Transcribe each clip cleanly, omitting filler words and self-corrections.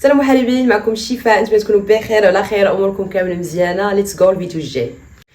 السلام حبايبي، معكم شفاء. نتمنى تكونوا بخير وعلى خير، اموركم كامله مزيانه. ليتس جو الفيديو الجاي.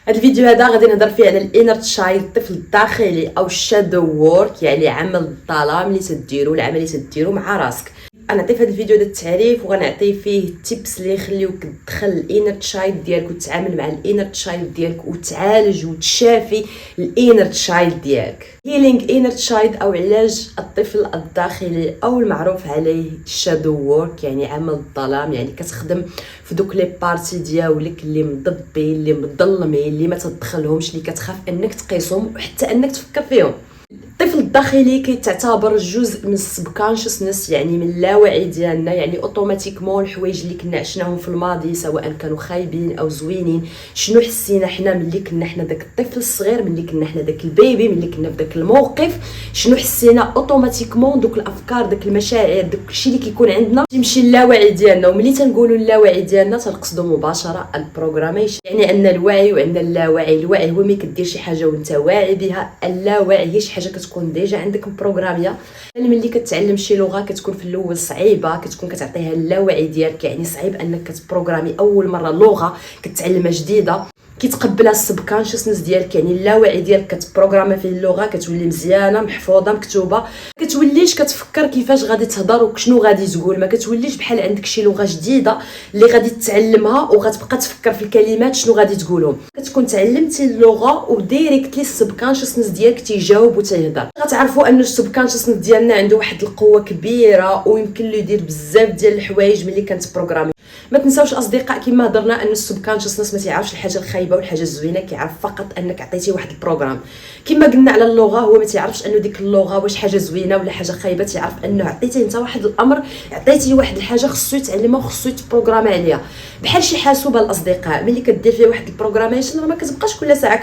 هذا الفيديو هذا غادي نهضر فيه على الانر تشايلد، الطفل الداخلي او الشادو وورك، يعني عمل الظلام اللي تديرو، العمل اللي تديرو مع راسك. انا نعطي في هذا الفيديو هذا التعريف، وغنعطي فيه التيبس اللي يخليوك تدخل الانر تشايلد ديالك وتتعامل مع الانر تشايلد ديالك وتعالج وتشافي الانر تشايلد ديالك. هيلينغ انر تشايلد او علاج الطفل الداخلي او المعروف عليه الشادو وورك، يعني عمل الظلام، يعني كتخدم في دوك لي بارتي ديالك اللي مضبين اللي مظلمين اللي ما تدخلهمش، اللي كتخاف انك تقيسهم وحتى انك تفكر فيهم. الطفل الداخلي كيتعتبر جزء من السبكونشسنس، يعني من اللاوعي ديالنا، يعني اوتوماتيكمون الحوايج اللي كنا عشناهم في الماضي سواء كانوا خايبين او زوينين، شنو حسينا حنا ملي كنا حنا داك الطفل الصغير، ملي كنا حنا داك البيبي، ملي كنا في داك الموقف، شنو حسينا اوتوماتيكمون دوك الافكار داك المشاعر داك الشيء اللي كيكون عندنا تيمشي اللاوعي ديالنا. وملي تنقولوا اللاوعي ديالنا تنقصدوا مباشره البروغراميشن، يعني عندنا الوعي وعندنا اللاوعي. الوعي هو ملي كدير شي حاجه وانت واعي بها، اللاوعي هي شي حاجه كتكون ديجا عندك مبروغراميه. ملي كتعلم شي لغه كتكون في الاول صعيبه، كتكون كتعطيها اللاوعي ديالك، يعني صعيب انك كتبروغرامي اول مره لغه كتعلمها جديده كيتقبلها السبكونشسنس ديالك، يعني اللاوعي ديالك كتبروغرامي فيه اللغه، كتولي مزيانه محفوظه مكتوبه، كتوليش كتفكر كيفاش غادي تهضر وشنو غادي تقول، ما كتوليش بحال عندك شي لغه جديده اللي غادي تتعلمها وغتبقى تفكر في الكلمات شنو غادي تقولهم. كتكون تعلمتي اللغه وديريكتلي السبكونشسنس ديالك تيجاوب وتيهضر. غتعرفوا ان السبكونشسنس ديالنا عنده واحد القوه كبيره ويمكن له يدير بزاف ديال الحوايج ملي كنتبروغرامي. ما تنساوش اصدقاء كما هضرنا ان السبكونشسنس ما تيعرفش الحاجه الخايبه والحاجه الزوينه، كيعرف فقط انك عطيتيه واحد البروغرام. كما قلنا على اللغه، هو ما تيعرفش انه ديك اللغه واش حاجه زوينه ولا حاجه خايبه، تيعرف انه عطيتيه انت واحد الامر، عطيتيه واحد الحاجه خصو يتعلمها وخصو يتبروغرامي عليها. بحال شي حاسوبه الاصدقاء، ملي كدير فيها واحد البروغراميشن راه ما كتبقاش كل ساعه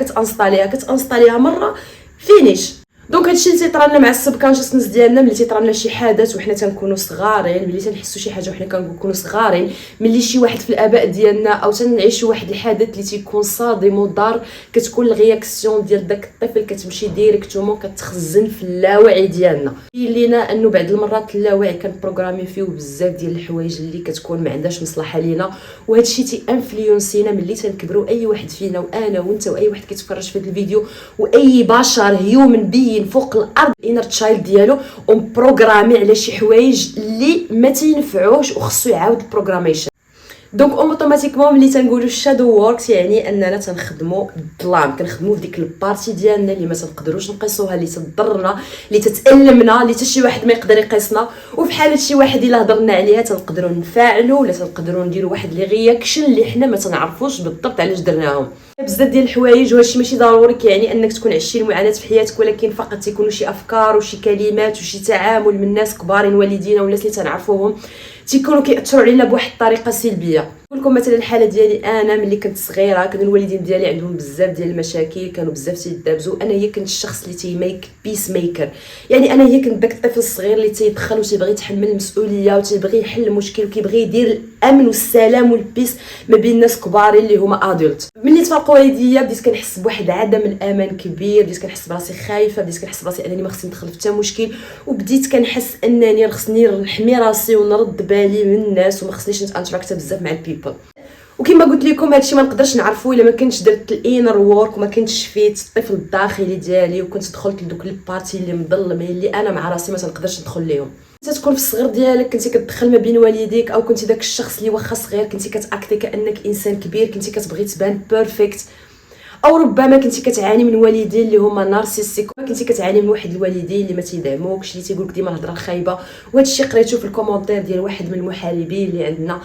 كتانستاليها مره فينيش. دونك هادشي اللي تيطرالنا مع السبكونشسنس ديالنا ملي تيطرالنا شي حدث وحنا تنكونوا صغارين، ملي تنحسوا شي حاجه وحنا كنكونوا صغارين، ملي شي واحد في الاباء ديالنا او تنعيشوا واحد الحدث اللي تيكون صادم وضار، كتكون الرياكسيون ديال داك الطفل كتمشي ديريكتومون كتخزن في اللاوعي ديالنا. كاين لينا انه بعض المرات اللاوعي كنبروغرامي فيه بزاف ديال الحوايج اللي كتكون ما عندهاش مصلحه لينا، وهادشي تي انفلونسينا ملي تنكبروا. اي واحد فينا وانا وانت واي واحد كيتفرج في هذا الفيديو واي بشر هيومن بين فوق الارض انر تشايلد ديالو ومبروغرامي على شي حوايج اللي ما تينفعوش وخصو يعاود البروغراميشن. دونك اوتوماتيكمون ملي تنقولوا الشادو ووركس يعني اننا تنخدموا الظلام، كنخدموا في ديك البارتي ديالنا اللي ما تنقدروش نقيسوها، اللي تضرنا، اللي تتالمنا، اللي حتى شي واحد ما يقدر يقيسنا. وفي حاله شي واحد الا هضرنا عليها تنقدروا نفاعلوا ولا تنقدروا نديروا واحد لي رياكشن اللي حنا ما تنعرفوش بالضبط علاش درناهم. بزاف ديال الحوايج، وهادشي ماشي ضروري يعني انك تكون عشتي المعاناه في حياتك، ولكن فقط تيكونوا شي افكار وشي كلمات وشي تعامل من ناس كبارين والدينا ولا اللي تنعرفوهم تيكونوا كيأثروا علينا بواحد الطريقه سلبيه. نقول لكم مثلا الحاله ديالي انا ملي كنت صغيره، كانوا الوالدين ديالي عندهم بزاف ديال المشاكل، كانوا بزاف تيدابزوا. انا هي كنت الشخص اللي تيميك بيس ميكر، يعني انا هي كنت داك الطفل الصغير اللي تيدخل وتيبغي يتحمل المسؤوليه وتيبغي يحل المشكل وكيبغي يدير الامن والسلام والبيس ما بين الناس كبارين اللي هما ادولت. ملي تفرقوا والديا بديت كنحس بواحد عدم الامان كبير، بديت كنحس براسي خايفه، بديت كنحس براسي انني ما خصني ندخل في حتى مشكل، وبديت كنحس انني خصني نحمي راسي ونرد بالي من الناس وما خصنيش نتانتراكت بزاف مع البيبل. وكما قلت لكم هادشي ما نقدرش نعرفو الا ما كنتش درت الانر وورك وما كنتش فيت الطفل الداخلي ديالي وكنت دخلت لدوك البارتي اللي مظلمين اللي انا مع راسي ما تنقدرش ندخل ليهم. انت تكون في الصغر ديالك كنتي كتدخل ما بين والديك، او كنتي داك الشخص اللي واخا صغير كنتي كتاكتي كانك انسان كبير، كنتي كتبغي تبان بيرفكت، او ربما كنتي كتعاني من والدين اللي هما نارسيستيك، كنتي كتعاني من واحد الوالدين اللي ما تيدعموكش، اللي تيقولك ديما الهضره الخايبه. وهذا الشيء قريته في الكومونتير ديال واحد من المحاربين اللي عندنا،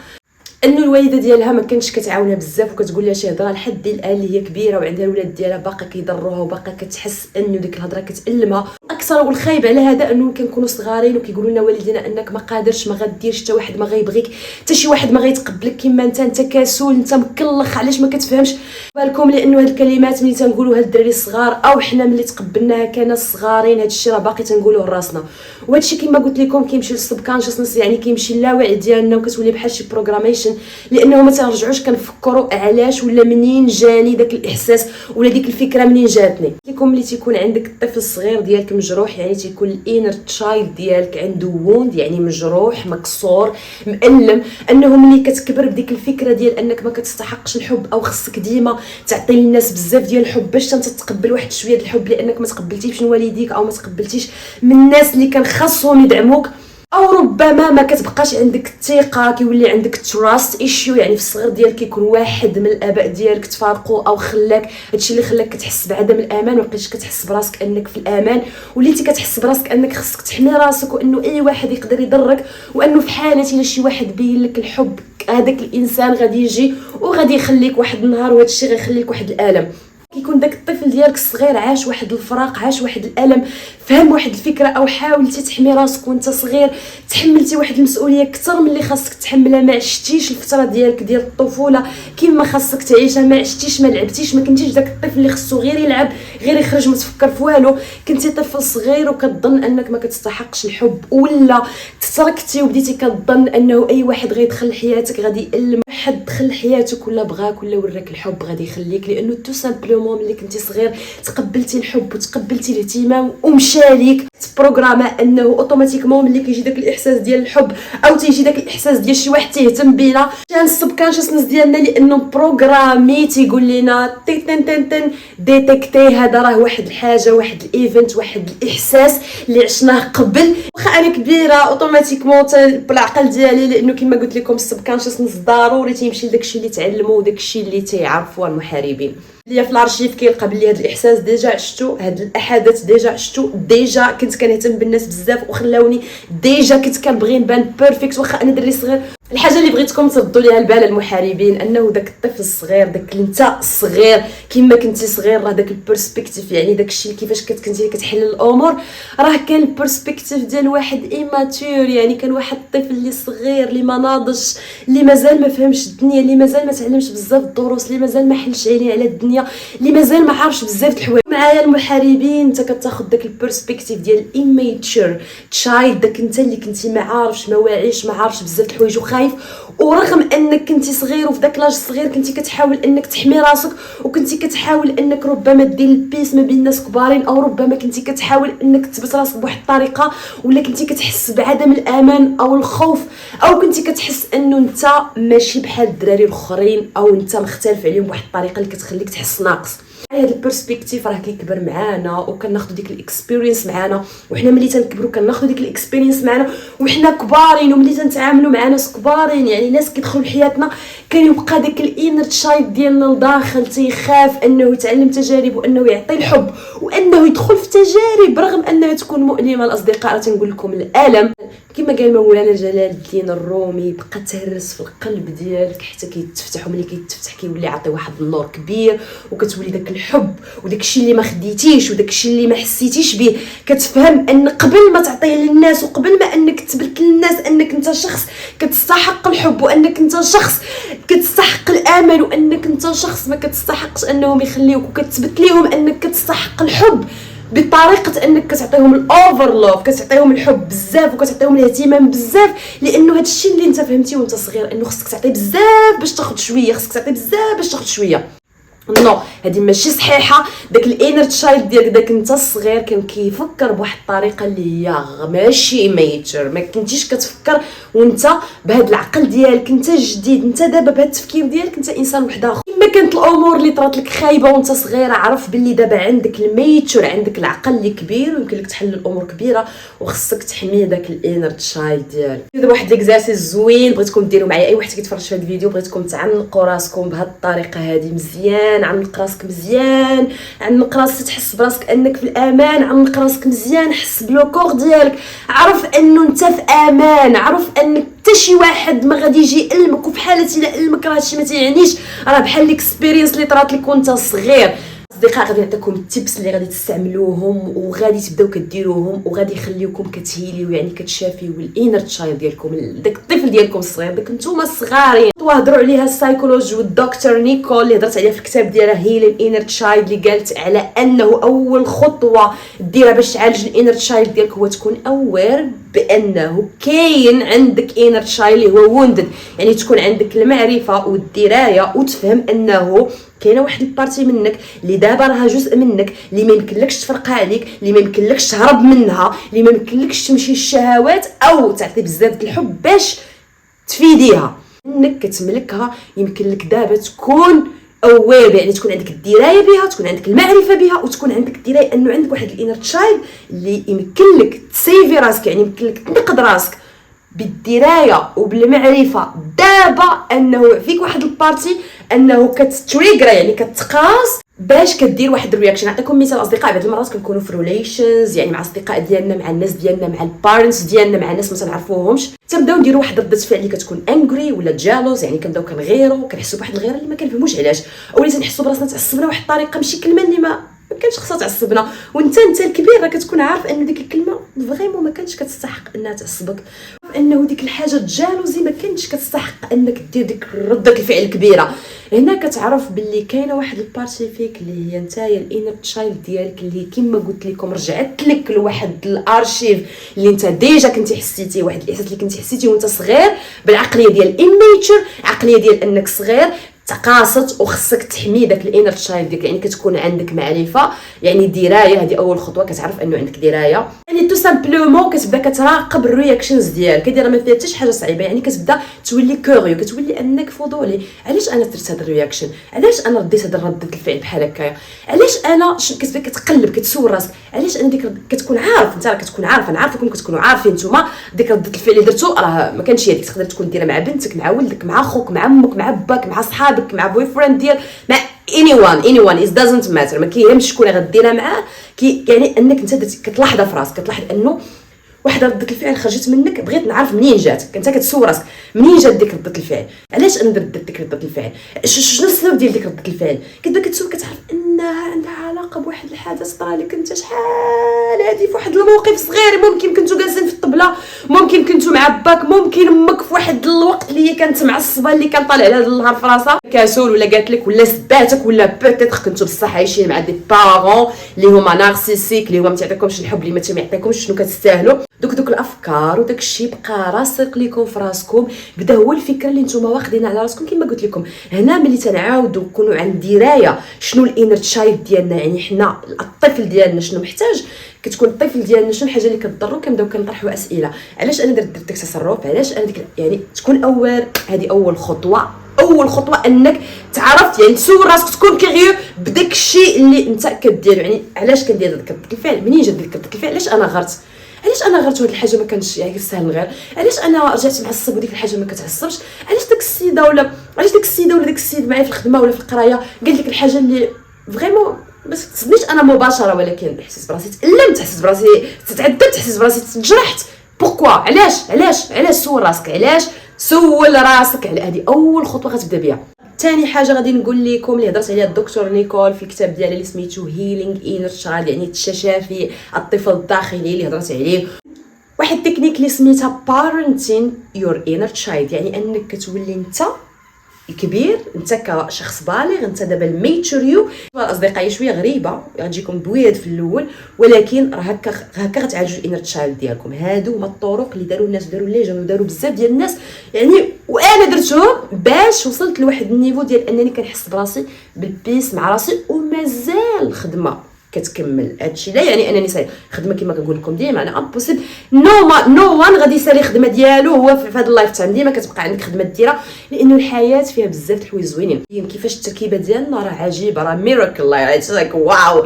انه الوالده ديالها ما كانتش كتعاونها بزاف وكتقول لها شي هضره لحد الان اللي هي كبيره وعندها الولاد ديالها باقا كيضروها وباقا كتحس انه ديك الهضره كتألمها. اكثر والخايب على هذا انه كنكونوا صغارين وكيقولوا لنا والدينا انك ما قادرش، ما غديرش، حتى واحد ما غيبغيك، حتى شي واحد ما غيتقبلك كما انت كسول، انت مكلخ، علاش ما كتفهمش. بالكم لانه هاد الكلمات ملي تنقولوها الدراري الصغار او حنا ملي تقبلناها كناس صغارين، هاد الشيء راه باقي تنقولوه لراسنا. وهذا الشيء كما قلت لكم كيمشي للسبكونشسنس، يعني كيمشي للاوعي ديالنا وكتولي بحال شي بروغراميشن، لانه ما تنرجعوش كنفكروا علاش ولا منين جاني داك الاحساس ولا ديك الفكره منين جاتني. لكم ملي تيكون عندك الطفل الصغير ديالك مجروح مجروح يعني تيكون الانر تشايلد ديالك عنده ووند، يعني مجروح مكسور مألم، انه ملي كتكبر بديك الفكره ديال انك ما كتستحقش الحب او خصك ديما تعطي للناس بزاف ديال الحب باش انت تتقبل واحد شويه ديال الحب، لانك ما تقبلتيش من والديك او ما تقبلتيش من الناس اللي كان خاصهم يدعموك، او ربما ما كتبقاش عندك الثقه، كيولي عندك تراست ايشيو، يعني في الصغر ديالك كيكون واحد من الاباء ديالك تفارقوا او خلاك، هادشي اللي خلاك كتحس بعدم الامان، وبقيتش كتحس براسك انك في الامان، وليتي كتحس براسك انك خصك تحمي راسك، وانه اي واحد يقدر يضرك، وانه في حاله الا شي واحد بين لك الحب هذاك الانسان غادي يجي وغادي يخليك واحد النهار، وهذا الشيء غيخليك واحد الالم. كيكون داك الطفل ديالك الصغير عاش واحد الفراق، عاش واحد الالم، فهم واحد الفكره، او حاولتي تحمي راسك وانت صغير، تحملتي واحد المسؤوليه اكثر من اللي خاصك تحملها، ما عشتيش الفتره ديالك ديال الطفوله كيما خاصك تعيشها، ما عشتيش ما لعبتيش، ما كنتيش داك الطفل اللي خصو غير يلعب غير يخرج ما تفكر في والو، كنتي طفل صغير وكتظن انك ما كتستحقش الحب، ولا تتركتي وبديتي كتظن انه اي واحد غيدخل لحياتك غادي يألم، واحد دخل لحياتك ولا بغاك ولا وراك الحب غادي يخليك، لانه تو سامبلومون ملي كنتي صغير تقبلتي الحب وتقبلتي الاهتمام ومشى ليك بروغراما انه اوتوماتيكمون ملي كيجي داك الاحساس ديال الحب او تيجي داك الاحساس ديال شي واحد تيهتم بينا، كان السبكونشسنس ديالنا لانه بروغرامي تيقول لنا تي تن تن تن ديتيكتي هذا راه واحد الحاجه، واحد الايفنت، واحد الاحساس اللي عشناه قبل، واخا انا كبيره اوتوماتيكمون بالعقل ديالي، لانه كما قلت لكم السبكونشسنس ضروري تيمشي لداكشي اللي تعلموا وداكشي اللي تيعرفوا المحاربين. اللي في الارشيف كيلقى بلي هذا الاحساس ديجا عشتو، هاد الاحداث ديجا عشتو، ديجا كنت كنهتم بالناس بزاف وخلاوني، ديجا كنت كنبغي نبان بيرفكت واخا انا دري صغير. الحاجه اللي بغيتكم تردوا ليها البال المحاربين، انه داك الطفل الصغير، داك انت الصغير كيما كنتي صغير، راه داك البيرسبكتيف، يعني داك الشيء كيفاش كنتي كتحل الامور، راه كان البيرسبكتيف ديال واحد ايماتور، يعني كان واحد الطفل اللي صغير اللي ما ناضجش، اللي مازال ما فهمش الدنيا، اللي مازال ما تعلمش بزاف الدروس، اللي مازال ما حلش عينيه على الدنيا، اللي مازال ما عارفش بزاف د الحوايج. معايا المحاربين انت كتاخذ داك البيرسبكتيف ديال ايماتور تشايلد، داك انت اللي كنتي ما عارفش ما واعيش ما عارفش بزاف د الحوايج وخايف، ورغم انك كنتي صغير وفي داك لاج صغير كنتي كتحاول انك تحمي راسك، وكنتي كتحاول انك ربما دير البيس ما بين الناس كبارين، او ربما كنتي كتحاول انك تثبت راسك بواحد الطريقه، ولا كنتي كتحس بعدم الامان او الخوف، او كنتي كتحس انه انت ماشي بحال الدراري الاخرين، او انت مختلف عليهم بواحد الطريقه اللي كتخليك تحس ناقص. هذا البيرسبكتيف راه كيكبر معانا وكناخذ ديك الاكسبيرينس معانا، وحنا ملي تنكبروا كناخذ ديك الاكسبيرينس معانا وحنا كبارين، وملي تنتعاملوا مع ناس كبارين يعني ناس كيدخلوا لحياتنا، كيبقى داك الانر تشايلد ديالنا لداخل تيخاف انه يتعلم تجارب وانه يعطي الحب وانه يدخل في تجارب رغم انها تكون مؤلمه. الاصدقاء راه تنقول لكم الالم كما قال مولانا جلال الدين الرومي بقى تهرس في القلب ديالك حتى كيتفتح، وملي كيتفتح كيولي يعطي واحد النور كبير، وكتولي داك الحب وداك الشيء اللي ما خديتيش وداك الشيء اللي ما حسيتيش به، كتفهم ان قبل ما تعطيه للناس وقبل ما انك تثبت للناس انك انت شخص كتستحق الحب، وانك انت شخص كتستحق الامان، وانك انت شخص ما كتستحقش انهم يخليوك، وكتثبت ليهم انك كتستحق الحب بطريقه انك كتعطيهم الاوفر لوف، كتعطيهم الحب بزاف وكتعطيهم الاهتمام بزاف، لانه هذا الشيء اللي انت فهمتيه وانت صغير، انه خصك تعطي بزاف باش تاخذ شويه، خصك تعطي بزاف باش تاخذ شويه. نو هذه ماشي صحيحه. داك الانر تشايلد ديالك داك انت الصغير كان كيفكر بواحد الطريقه اللي هي ماشي ميتر، ما كنتيش كتفكر وانت بهذا العقل ديالك، انت جديد، انت دابا بهذا التفكير ديالك انت انسان واحد اخر. كما كانت الامور اللي طرات لك خايبه وانت صغير، عرف باللي دابا عندك الميتر، عندك العقل اللي كبير ويمكن لك تحل الامور كبيره، وخصك تحمي داك الانر تشايلد ديالك. دابا واحد ليكزارسيس زوين بغيتكم ديروا معايا، اي واحد كيتفرج في هذا الفيديو بغيتكم تعمقوا راسكم بهذه الطريقه هذه مزيان، عمق راسك مزيان، عمق راسك تحس براسك انك في الامان، عمق راسك مزيان، حس بلو كور ديالك، عرف انه انت في امان، عرف انك حتى شي واحد ما غادي يجي يلمك، وفي حاله الا علمك راه هادشي ما تيعنيش، راه بحال الاكسبيرينس اللي طرات لك وانت صغير. اصدقاء غادي نعطيكم التيبس اللي غادي تستعملوهم وغادي تبداو كديروهم وغادي يخليوكم كتهيليو، يعني كتشافيو الانر تشايلد ديالكم، داك الطفل ديالكم الصغير، داك نتوما الصغارين. وهضروا عليها السايكولوجي والدكتور نيكول اللي هضرت عليها في الكتاب ديالها هيلين انر تشايلد، اللي قالت على انه اول خطوه ديرها باش تعالج الانر تشايلد ديالك هو تكون اوير بانه كاين عندك انر تشايلد اللي هو ووندد، يعني تكون عندك المعرفه والدرايه وتفهم انه كاينه واحد البارتي منك اللي دابا راها جزء منك، اللي ما يمكنلكش تفرقها عليك، اللي ما يمكنلكش تهرب منها، اللي ما يمكنلكش تمشي الشهوات او تعطي بزاف د الحب باش تفيديها. انك كتملكها يمكن لك دابا تكون اوير، يعني تكون عندك الدرايه بها، تكون عندك المعرفه بها، وتكون عندك الدرايه انه عندك واحد الانر تشايلد اللي يمكن لك تسيفي راسك، يعني يمكن لك تنقذ راسك بالدرايه وبالمعرفه دابا انه فيك واحد البارتي انه كتريغر، يعني كتقاص باش كدير واحد الرياكشن. نعطيكم مثال اصدقاء، بعض المرات كنكونوا في ريليشنز، يعني مع اصدقاء ديالنا، مع الناس ديالنا، مع البارنتس ديالنا، مع ناس ما تنعرفوهمش، تنبداو نديروا واحد رده فعل اللي كتكون انغري ولا جالوز، يعني كنبداو كنغيروا، كنحسوا بواحد الغيره اللي ما كنفهموش علاش، اولا تنحسوا براسنا تعصبنا واحد الطريقه ماشي كلمه اللي ما كانش خصها تعصبنا، وانت الكبير راه كتكون عارف ان ديك الكلمه فريمون ما كانتش كتستحق انها تعصبك، انه ديك الحاجه الجالوزي ما كانتش كتستحق انك دير ديك رده الفعل الكبيره. هنا كتعرف باللي كاينه واحد البارتي فيك اللي هي نتايا الانر تشايلد ديالك، اللي كما قلت لكم رجعت لك لواحد الارشيف اللي انت ديجا كنتي حسيتي، واحد الاحساس اللي كنتي حسيتي وانت صغير بالعقليه ديال النيتشر، عقليه ديال انك صغير تقاصت وخصك تحمي داك الانر تشايلد ديالك، يعني كتكون عندك معرفه، يعني درايه، هذه اول خطوه كتعرف انه عندك درايه، يعني تو سامبلومون كتبدا كتراقب الرياكشنز ديالك، كدير ما فيها حتى شي حاجه صعيبه، يعني كتبدا تولي كوريو، كتولي انك فضولي، علاش انا درت هذا الرياكشن، علاش انا رديت هذا رده الفعل بحال هكايا، علاش انا كتبدا كتقلب كتسول راسك علاش انا ديك كتكون عارف، انت راه كتكون عارف، انا عارفكم كتكونوا عارفين نتوما ديك رده الفعل اللي درتو راه ما كانش هذيك، تقدر تكون ديرها مع بنتك، مع ولدك، مع خوك، مع امك، مع باك، مع صحابك، مع بوي فريند ديال، مع anyone it doesn't matter، ما كيهمش شكون غديرها معاه، يعني انك انت كتلاحظها في راسك، كتلاحظ انه واحد ردة الفعل خرجت منك، بغيت نعرف منين جات، كنت كتسول راسك منين جات ديك ردة الفعل، علاش انا درت ديك ردة الفعل، شنو السبب ديال ديك ردة الفعل، كتبدا كتسول كتعرف انها عندها علاقه بواحد الحدث طرا لك انت شحال هادي في واحد الموقف صغير، ممكن كنتو جالسين في الطبله، ممكن كنتو مع باك، ممكن امك في واحد الوقت اللي هي كانت معصبه، اللي كان طالع لها النهار في راسها كاسول، ولا قالت لك، ولا سباتك، ولا بوتيتر كنتو بصح عايشين مع دي بارون اللي هما نارسيسيك، اللي هما ما تعطيكمش الحب، اللي ما يعطيكمش شنو كتستاهلوا، دوك الافكار وداك الشيء بقى راسق لكم في راسكم، بدا هو الفكره اللي نتوما واخدين على راسكم. كما قلت لكم هنا ملي تنعاودوا نكونوا عند درايه شنو الانر تشايلد ديالنا، يعني حنا الطفل ديالنا شنو محتاج، كتكون الطفل ديالنا شنو الحاجه اللي كتضرو، كنبداو كنطرحوا اسئله، علاش انا درت داك التصرف، علاش انا ديك، يعني تكون هذه اول خطوه انك تعرف، يعني تسول راسك، تكون كيغيو بداك الشيء اللي انت كدير، يعني علاش كندير داك الفعل، منين جات ديك الفعل، علاش انا غرت وهاد الحاجه ما كانش يعني سهل نغير، علاش انا رجعت معصب وديك الحاجه ما كتعصبش، علاش داك السيده ولا داك السيد معايا في الخدمه ولا في القرايه قال لك الحاجه اللي فريمون ما تصدنيش انا مباشره، ولكن حسيت براسي تألمت، حسيت براسي تعذبت، حسيت براسي تجرحت، بوركوا، علاش سول راسك، علاش سول راسك، على هذه اول خطوه غتبدا بها. ثاني حاجه غادي نقول لكم اللي هضرت عليها الدكتور نيكول في الكتاب ديالها اللي سميتو هيلينغ انر تشايلد، يعني التشافي الطفل الداخلي، اللي هضرت عليه واحد التكنيك اللي سميتها بارنتين يور انر تشايلد، يعني انك كتولي انت الكبير، انت كشخص بالغ، انت دابا الميتشوريو. الاصدقاء شويه غريبه غتجيكم بويد في الاول، ولكن راه هكا غتعالجوا الانر تشايلد ديالكم. هادو هما الطرق اللي داروا الناس، داروا ليجن وداروا بزاف ديال الناس، يعني وانا درتهم باش وصلت لواحد النيفو ديال انني كنحس براسي بالبيس مع راسي، ومازال الخدمه كتكمل. هادشي لا يعني انني ساي خدمه كما كنقول لكم ديما انا امبوسيبل، نو وان غادي يسالي خدمه ديالو هو في هذا اللايف تايم، ديما كتبقى عندك خدمه ديرها، لانه الحياه فيها بزاف د الحوايج زوينين. كيفاش التركيبه ديالنا راه عجيبه، راه ميراكل، اتس لايك واو.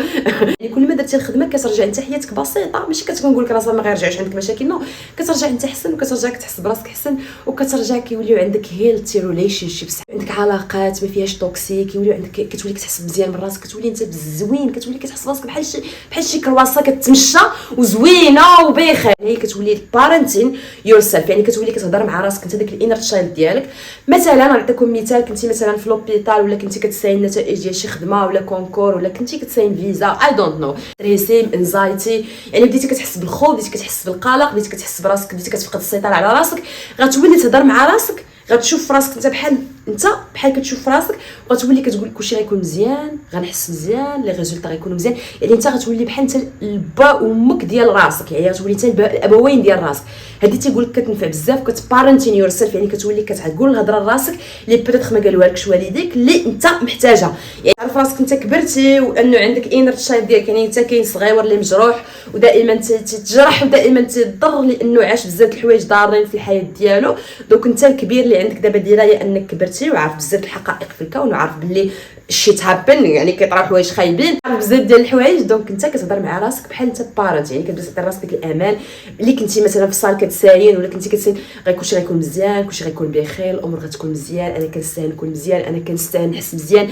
يعني كل ما درتي الخدمه كترجع انت حياتك بسيطه، ماشي كتقول لك راسها ما غيرجعش عندك مشاكل، نو كترجع انت احسن، وكترجع كتحس براسك احسن، وكترجع كيوليو عندك هيلثي ريليشن شيبس، عندك علاقات ما فيهاش توكسيك، يوليو عندك كتولي كتحس مزيان من راسك، كتولي انت بزوين، كتولي كتحس براسك بحال شي كرواسه كتمشى وزوينه وبخير. هي كتولي بارنتين يور سيلف، يعني كتولي كتهضر مع راسك انت داك الانر تشايلد ديالك. مثلا نعطيكم مثال، كنتي مثلا في لوبيتال، ولا كنتي كتساين النتائج ديال شي خدمه ولا كونكور، ولا كنتي كتساين فيزا، اي دونت نو، ستريسي، انزايتي، يعني بديتي كتحس بالخوف، بديتي كتحس بالقلق، بديتي كتحس براسك، بديتي كتفقد السيطره على راسك، غتولي تهضر مع راسك، غتشوف راسك انت بحال انت بحال كتشوف راسك وغتولي كتقول كلشي غيكون مزيان، غنحس مزيان، لي ريزولطا غيكونوا مزيان. يعني انت غتولي بحال انت البا وامك ديال راسك، يعني غتولي انت الابوين ديال راسك. هادي تيقول لك كتنفع بزاف، كتبارنتين يور سيلف، يعني كتولي كتقول الهضره لراسك اللي بيتيت ما قالوها لكش والديك اللي انت محتاجها. يعني عارف راسك انت كبرتي وانه عندك انر تشايلد ديالك، يعني انت كاين صغيور اللي مجروح ودائما تتجرح ودائما تضر لانه عاش بزاف الحوايج ضارين في الحياه ديالو. دونك انت الكبير اللي عندك دابا درايه انك كبرتي وعارف بزاف الحقائق في الكون وعارف باللي شيت هابن، يعني كيطراو حوايج خايبين، عارف بزاف ديال الحوايج. دونك انت كتهضر مع راسك بحال انت بارنت، يعني كتبدا تعطي راسك الامان. اللي كنتي مثلا في الصال كتساين ولا كنتي كتساين كلشي غيكون مزيان، كلشي غيكون بخير، الامور غتكون مزيان، انا كنستاهل نكون مزيان، انا كنستاهل نحس مزيان،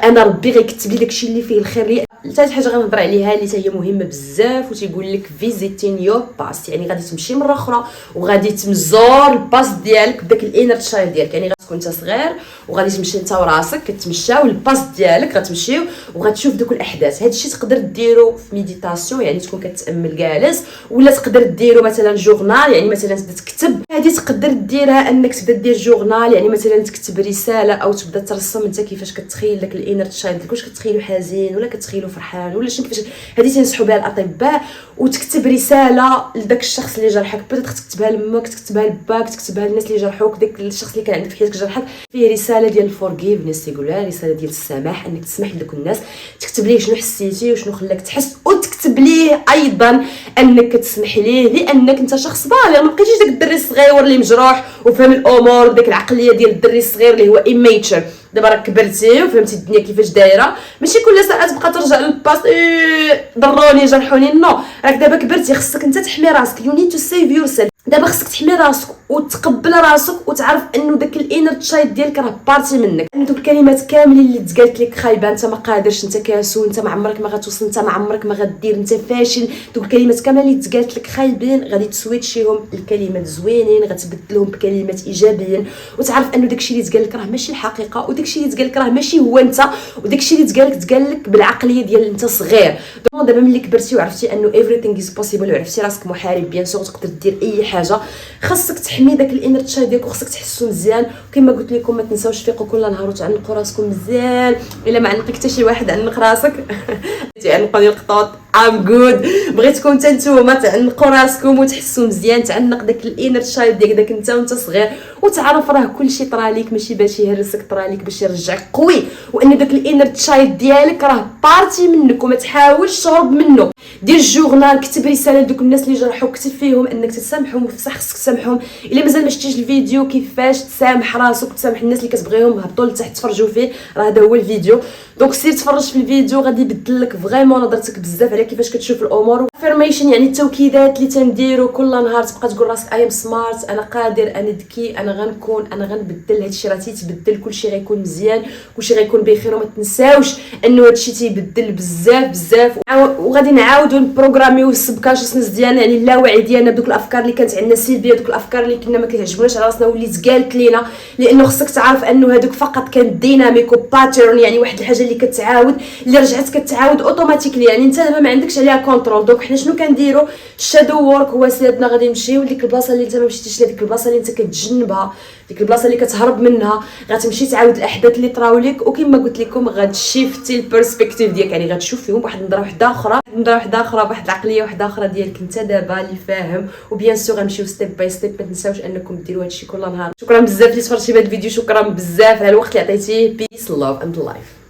انا ربي غيكتب لي داكشي اللي فيه الخير لي. حتى حاجه غنهضر عليها اللي هي مهمه بزاف، وتيقول لك فيزيتين يور باست، يعني غادي تمشي مره اخرى وغادي تمزور الباست ديالك بداك الانر تشايلد ديالك. يعني غتكون انت صغير وغادي تمشي انت وراسك كتمشاو للباست ديالك، غتمشيو وغتشوف دوك الاحداث. هذا الشيء تقدر ديرو في ميديتاسيون، يعني تكون كتامل جالس، ولا تقدر ديرو مثلا جورنال، يعني مثلا تبدا تكتب. هذه تقدر ديرها انك تبدا دير جورنال، يعني مثلا تكتب رساله او تبدا ترسم انت كيفاش كتخيل داك الانر تشايلد ديالك، واش كتخيلو حزين ولا كتخيلو فرحان ولا شنو كيفاش. هذه تنصحوا بها الاطباء. وتكتب رساله لذاك الشخص اللي جرحك، بدات تكتبها لامك، تكتبها لباك، تكتبها للناس اللي جرحوك، داك الشخص اللي كان عندك في حياتك جرحك. فيه رساله ديال الفورغيفنس يقولها، رساله ديال السماح، انك تسمح لذوك الناس، تكتب ليه شنو حسيتي وشنو خلاك تحس، وتكتب ليه ايضا انك كتسمح ليه لانك انت شخص بالغ، ما بقيتيش داك الدري الصغير اللي مجروح وفهم الامور بداك العقليه ديال الدري الصغير اللي هو ايميتشر. دابا راك كبرتي وفهمتي الدنيا كيفاش دايره، ماشي كل ساعه تبقى ترجع للباس ضروني جرحوني. نو، راك دابا كبرتي، خصك انت تحمي راسك. يو نيد تو سيف يور سيلف. دابا خصك تحمي راسك وتقبل راسك وتعرف انه داك الانر تشايلد ديالك راه بارتي منك. دوك الكلمات كاملين اللي تقالت لك خايبه، انت ما قادرش، انت كاسول، انت ما عمرك ما غتوصل، انت ما عمرك ما غدير، انت فاشل، دوك الكلمات كاملين اللي تقالت لك خايبين غادي تسويتشيهم الكلمات زوينين، غتبدلهم بكلمات ايجابيين، وتعرف انه داكشي اللي تقال لك راه ماشي الحقيقه، وداكشي اللي تقال لك راه ماشي هو انت، وداكشي اللي تقال لك بالعقليه ديال انت صغير. دابا ملي كبرتي وعرفتي انه everything is possible وعرفتي راسك محارب بيان سور تقدر دير اي حاجه، خاصك تحمي داك الانر تشايلد ديالك وخاصك تحسو مزيان. وكما قلت لكم ما تنساوش فيقوا كل نهار وتعنقوا راسكم مزيان. الا ما عنقك حتى شي واحد عنق راسك تعنقوا القطوط ام جود. بغيتكم حتى نتوما تعنقوا راسكم وتحسوا مزيان، تعنق داك الانر تشايلد ديالك داك انت وانت صغير، وتعرف راه كلشي طرا ليك، ماشي باش يهرسك، طرا ليك باش يرجعك قوي، وان داك الانر تشايلد ديالك راه بارتي منك وما تحاولش تهرب منه. دير الجورنال، كتب رساله لدوك الناس اللي جرحوك، كتب فيهم انك تسامحهم، وفصح خصك تسامحهم. الا مازال ما شفتيش الفيديو كيفاش تسامح راسك وتسامح الناس اللي كتبغيهم، هبطوا لتحت تفرجوا فيه، راه هذا هو الفيديو. دونك سير تفرج في الفيديو، غادي يبدل لك فريمون نظرتك بزاف على كيفاش كتشوف الامور. افيرميشن يعني التوكيدات اللي تنديرو كل نهار، تبقى تقول راسك اي ام سمارت، انا قادر، انا ذكي، انا غنكون، انا غنبدل، هادشي راه تيتبدل، كلشي غيكون مزيان، كلشي غيكون بخير. وما تنساوش انه هادشي تيبدل بزاف بزاف. وغادي نعاودو نبروغراميو السبكونشسنس ديالنا، يعني اللاوعي ديالنا، بدوك الافكار اللي كانت عندنا سلبيه، دوك الافكار اللي كنا ما كيعجبوناش على راسنا واللي تقالت لينا، لانه خصك تعرف انه هادوك فقط كان ديناميك وباترن، يعني واحد الحاجه اللي كتعاود، اللي رجعت كتعاود اوتوماتيكلي، يعني انت دابا ما عندكش عليها كونترول. دونك حنا شنو كنديرو؟ الشادو وورك هو سيادنا، غادي نمشيو لديك البلاصه اللي انت ما مشيتيش لها، ديك البلاصه اللي انت كتجنبها، ديك البلاصه اللي كتهرب منها، غتمشي تعاود الاحداث اللي طراو لك، وكما قلت لكم غتشيفتي البيرسبكتيف ديالك، يعني غتشوف فيهم بواحد النظره واحده اخرى، بواحد العقليه واحده اخرى ديالك انت دابا اللي فاهم. وبيان سور غنمشيو ستيب باي ستيب، ما تنساوش انكم ديروا هادشي كل نهار. شكرا بزاف اللي تفرجتي بهذا الفيديو، شكرا بزاف على الوقت اللي عطيتيه. بيس لوف اند لايف.